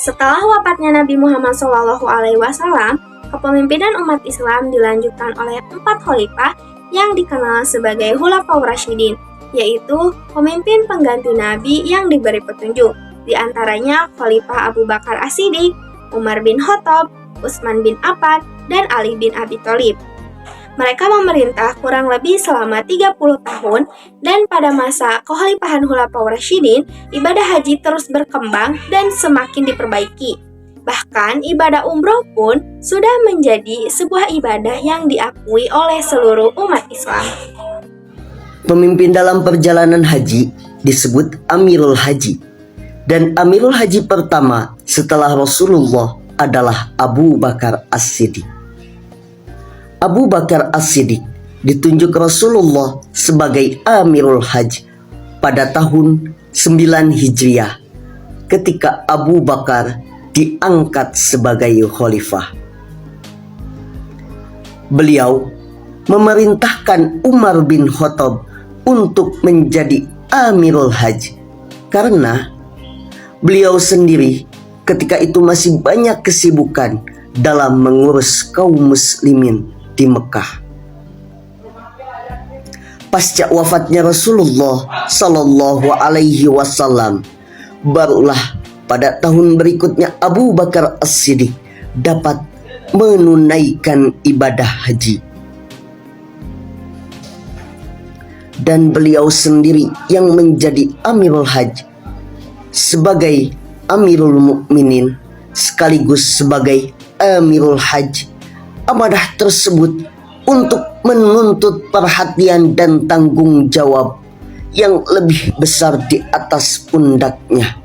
Setelah wafatnya Nabi Muhammad SAW, kepemimpinan umat Islam dilanjutkan oleh 4 khalifah yang dikenal sebagai Khulafaur Rasyidin, yaitu pemimpin pengganti Nabi yang diberi petunjuk. Di antaranya Khalifah Abu Bakar As-Siddiq, Umar bin Khattab, Utsman bin Affan, dan Ali bin Abi Thalib. Mereka memerintah kurang lebih selama 30 tahun, dan pada masa kekhalifahan Khulafaur Rasyidin, ibadah haji terus berkembang dan semakin diperbaiki. Bahkan ibadah umroh pun sudah menjadi sebuah ibadah yang diakui oleh seluruh umat Islam. Pemimpin dalam perjalanan haji disebut Amirul Haji. Dan Amirul Haji pertama setelah Rasulullah adalah Abu Bakar As-Siddiq. Abu Bakar As-Siddiq ditunjuk Rasulullah sebagai Amirul Haji pada tahun 9 Hijriah ketika Abu Bakar diangkat sebagai khalifah. Beliau memerintahkan Umar bin Khattab untuk menjadi Amirul Haji karena beliau sendiri ketika itu masih banyak kesibukan dalam mengurus kaum muslimin di Mekah. Pasca wafatnya Rasulullah Sallallahu Alaihi Wasallam, barulah pada tahun berikutnya Abu Bakar As-Siddiq dapat menunaikan ibadah haji. Dan beliau sendiri yang menjadi Amirul Haji sebagai Amirul Mukminin sekaligus sebagai Amirul Haji. Amanah tersebut untuk menuntut perhatian dan tanggung jawab yang lebih besar di atas pundaknya.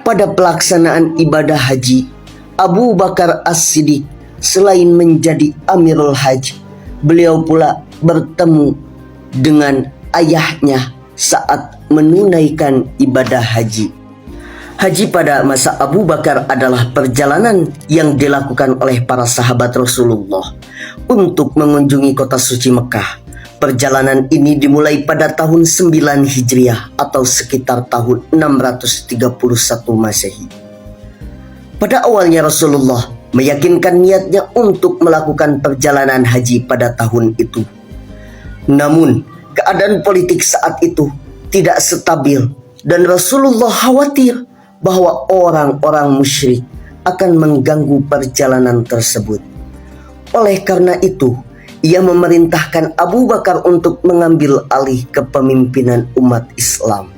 Pada pelaksanaan ibadah haji, Abu Bakar As-Siddiq selain menjadi Amirul Haji, beliau pula bertemu dengan ayahnya saat menunaikan ibadah haji. Haji pada masa Abu Bakar adalah perjalanan yang dilakukan oleh para sahabat Rasulullah untuk mengunjungi kota suci Mekah. Perjalanan ini dimulai pada tahun 9 Hijriah atau sekitar tahun 631 Masehi. Pada awalnya Rasulullah meyakinkan niatnya untuk melakukan perjalanan haji pada tahun itu. Namun, keadaan politik saat itu tidak stabil dan Rasulullah khawatir bahwa orang-orang musyrik akan mengganggu perjalanan tersebut. Oleh karena itu, ia memerintahkan Abu Bakar untuk mengambil alih kepemimpinan umat Islam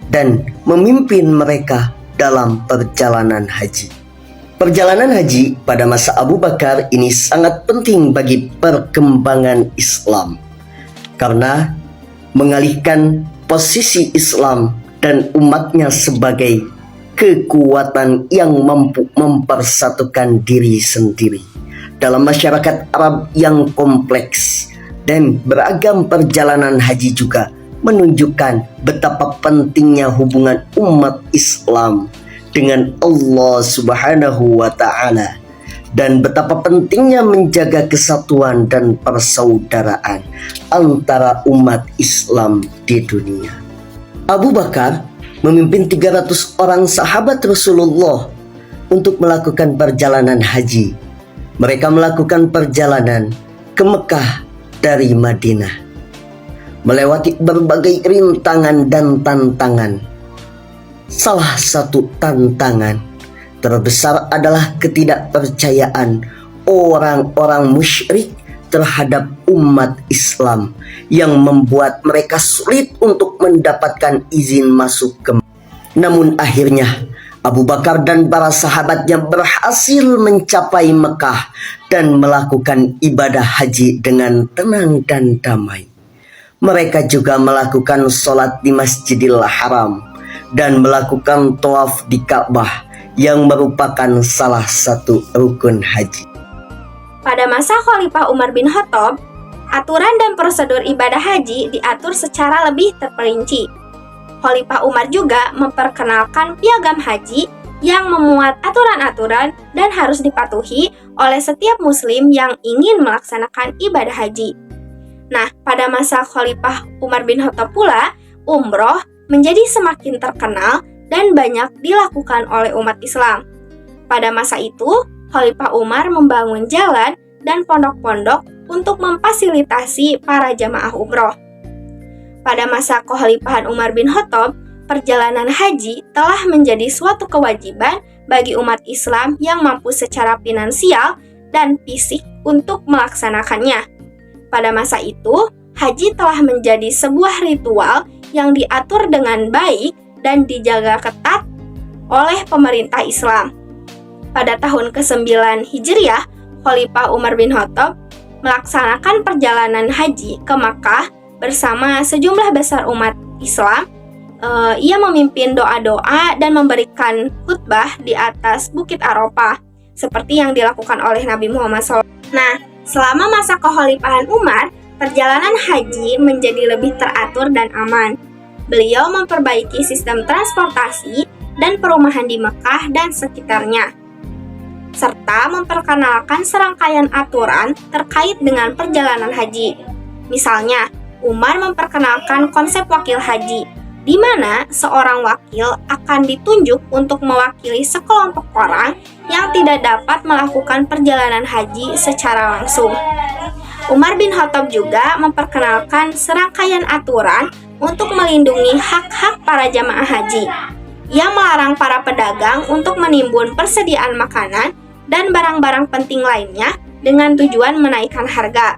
dan memimpin mereka dalam perjalanan haji. Perjalanan haji pada masa Abu Bakar ini sangat penting bagi perkembangan Islam karena mengalihkan posisi Islam dan umatnya sebagai kekuatan yang mampu mempersatukan diri sendiri dalam masyarakat Arab yang kompleks. Dan beragam perjalanan haji juga menunjukkan betapa pentingnya hubungan umat Islam dengan Allah Subhanahu wa Ta'ala dan betapa pentingnya menjaga kesatuan dan persaudaraan antara umat Islam di dunia. Abu Bakar memimpin 300 orang sahabat Rasulullah untuk melakukan perjalanan haji. Mereka melakukan perjalanan ke Mekah dari Madinah, melewati berbagai rintangan dan tantangan. Salah satu tantangan terbesar adalah ketidakpercayaan orang-orang musyrik terhadap umat Islam yang membuat mereka sulit untuk mendapatkan izin masuk ke Mekah. Namun akhirnya Abu Bakar dan para sahabatnya berhasil mencapai Mekah dan melakukan ibadah haji dengan tenang dan damai. Mereka juga melakukan sholat di Masjidil Haram dan melakukan tawaf di Ka'bah yang merupakan salah satu rukun haji. Pada masa Khalifah Umar bin Khattab, aturan dan prosedur ibadah haji diatur secara lebih terperinci. Khalifah Umar juga memperkenalkan piagam haji yang memuat aturan-aturan dan harus dipatuhi oleh setiap muslim yang ingin melaksanakan ibadah haji. Nah, pada masa Khalifah Umar bin Khattab pula, umroh menjadi semakin terkenal dan banyak dilakukan oleh umat Islam. Pada masa itu, Khalifah Umar membangun jalan dan pondok-pondok untuk memfasilitasi para jamaah umroh. Pada masa Kekhalifahan Umar bin Khattab, perjalanan haji telah menjadi suatu kewajiban bagi umat Islam yang mampu secara finansial dan fisik untuk melaksanakannya. Pada masa itu, haji telah menjadi sebuah ritual yang diatur dengan baik dan dijaga ketat oleh pemerintah Islam. Pada tahun ke-9 Hijriah, Khalifah Umar bin Khattab melaksanakan perjalanan haji ke Makkah bersama sejumlah besar umat Islam. Ia memimpin doa-doa dan memberikan khutbah di atas Bukit Arafah, seperti yang dilakukan oleh Nabi Muhammad SAW. Nah, selama masa Kekhalifahan Umar, perjalanan haji menjadi lebih teratur dan aman. Beliau memperbaiki sistem transportasi dan perumahan di Mekah dan sekitarnya, serta memperkenalkan serangkaian aturan terkait dengan perjalanan haji. Misalnya, Umar memperkenalkan konsep wakil haji, di mana seorang wakil akan ditunjuk untuk mewakili sekelompok orang yang tidak dapat melakukan perjalanan haji secara langsung. Umar bin Khattab juga memperkenalkan serangkaian aturan untuk melindungi hak-hak para jamaah haji. Ia melarang para pedagang untuk menimbun persediaan makanan dan barang-barang penting lainnya dengan tujuan menaikkan harga.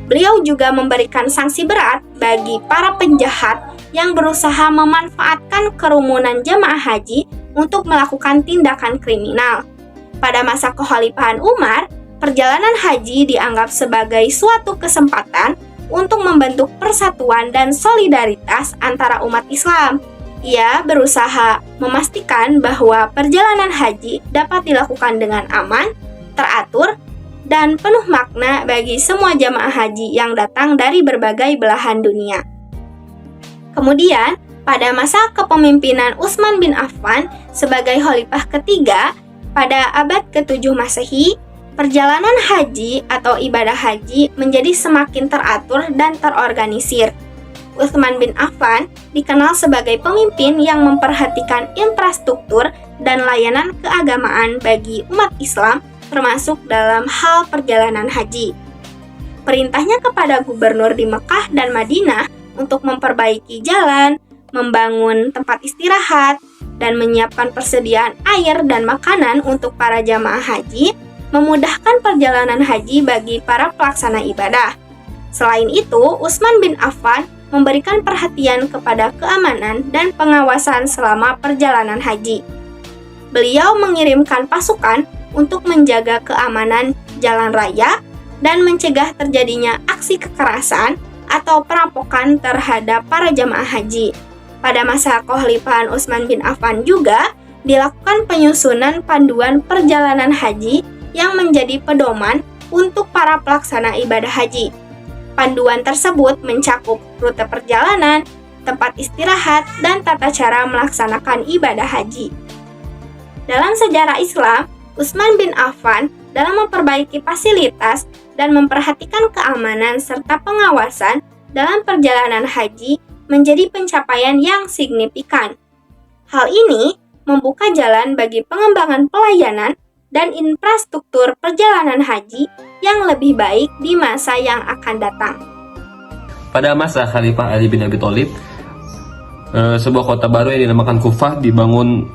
Beliau juga memberikan sanksi berat bagi para penjahat yang berusaha memanfaatkan kerumunan jamaah haji untuk melakukan tindakan kriminal. Pada masa Kekhalifahan Umar, perjalanan haji dianggap sebagai suatu kesempatan untuk membentuk persatuan dan solidaritas antara umat Islam. Ia berusaha memastikan bahwa perjalanan haji dapat dilakukan dengan aman, teratur, dan penuh makna bagi semua jamaah haji yang datang dari berbagai belahan dunia. Kemudian, pada masa kepemimpinan Utsman bin Affan sebagai khalifah ketiga pada abad ke-7 Masehi, perjalanan haji atau ibadah haji menjadi semakin teratur dan terorganisir. Utsman bin Affan dikenal sebagai pemimpin yang memperhatikan infrastruktur dan layanan keagamaan bagi umat Islam, termasuk dalam hal perjalanan haji. Perintahnya kepada gubernur di Mekah dan Madinah untuk memperbaiki jalan, membangun tempat istirahat, dan menyiapkan persediaan air dan makanan untuk para jamaah haji, memudahkan perjalanan haji bagi para pelaksana ibadah. Selain itu, Utsman bin Affan memberikan perhatian kepada keamanan dan pengawasan selama perjalanan haji. Beliau mengirimkan pasukan untuk menjaga keamanan jalan raya dan mencegah terjadinya aksi kekerasan atau perampokan terhadap para jamaah haji. Pada masa Kekhalifahan Utsman bin Affan juga dilakukan penyusunan panduan perjalanan haji yang menjadi pedoman untuk para pelaksana ibadah haji. Panduan tersebut mencakup rute perjalanan, tempat istirahat, dan tata cara melaksanakan ibadah haji. Dalam sejarah Islam, Utsman bin Affan dalam memperbaiki fasilitas dan memperhatikan keamanan serta pengawasan dalam perjalanan haji menjadi pencapaian yang signifikan. Hal ini membuka jalan bagi pengembangan pelayanan dan infrastruktur perjalanan haji yang lebih baik di masa yang akan datang. Pada masa Khalifah Ali bin Abi Thalib, sebuah kota baru yang dinamakan Kufah dibangun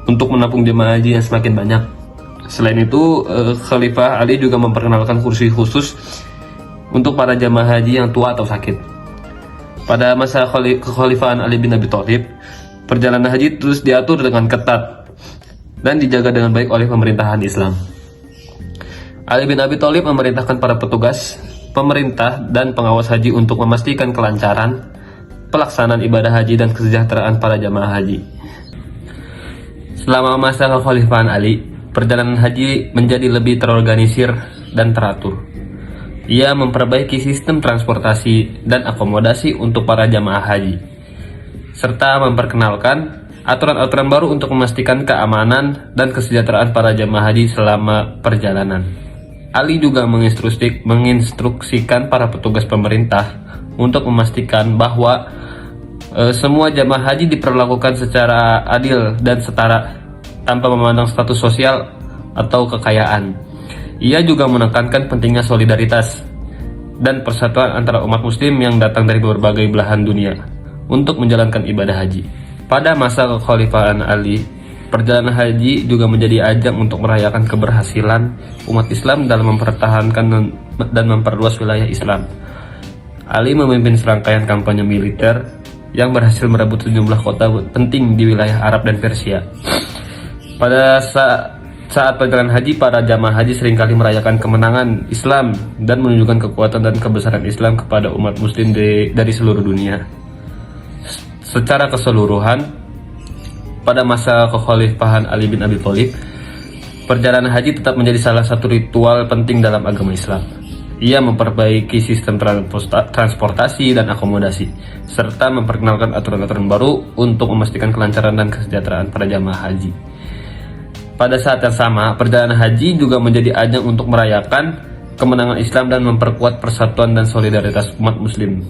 untuk menampung jemaah haji yang semakin banyak. Selain itu, Khalifah Ali juga memperkenalkan kursi khusus untuk para jemaah haji yang tua atau sakit. Pada masa kekhalifahan Ali bin Abi Thalib, perjalanan haji terus diatur dengan ketat dan dijaga dengan baik oleh pemerintahan Islam. Ali bin Abi Thalib memerintahkan para petugas, pemerintah, dan pengawas haji untuk memastikan kelancaran pelaksanaan ibadah haji dan kesejahteraan para jamaah haji. Selama masa kekhalifahan Ali, perjalanan haji menjadi lebih terorganisir dan teratur. Ia memperbaiki sistem transportasi dan akomodasi untuk para jamaah haji, serta memperkenalkan aturan-aturan baru untuk memastikan keamanan dan kesejahteraan para jamaah haji selama perjalanan. Ali juga menginstruksikan para petugas pemerintah untuk memastikan bahwa Semua jamaah haji diperlakukan secara adil dan setara tanpa memandang status sosial atau kekayaan. Ia juga menekankan pentingnya solidaritas dan persatuan antara umat muslim yang datang dari berbagai belahan dunia untuk menjalankan ibadah haji. Pada masa kekhalifahan Ali, perjalanan haji juga menjadi ajang untuk merayakan keberhasilan umat Islam dalam mempertahankan dan memperluas wilayah Islam. Ali memimpin serangkaian kampanye militer yang berhasil merebut sejumlah kota penting di wilayah Arab dan Persia. Pada saat perjalanan haji, para jamaah haji seringkali merayakan kemenangan Islam dan menunjukkan kekuatan dan kebesaran Islam kepada umat muslim dari seluruh dunia. Secara keseluruhan, pada masa kekhalifahan Ali bin Abi Thalib, perjalanan haji tetap menjadi salah satu ritual penting dalam agama Islam. Ia memperbaiki sistem transportasi dan akomodasi, serta memperkenalkan aturan-aturan baru untuk memastikan kelancaran dan kesejahteraan para jamaah haji. Pada saat yang sama, perjalanan haji juga menjadi ajang untuk merayakan kemenangan Islam dan memperkuat persatuan dan solidaritas umat muslim.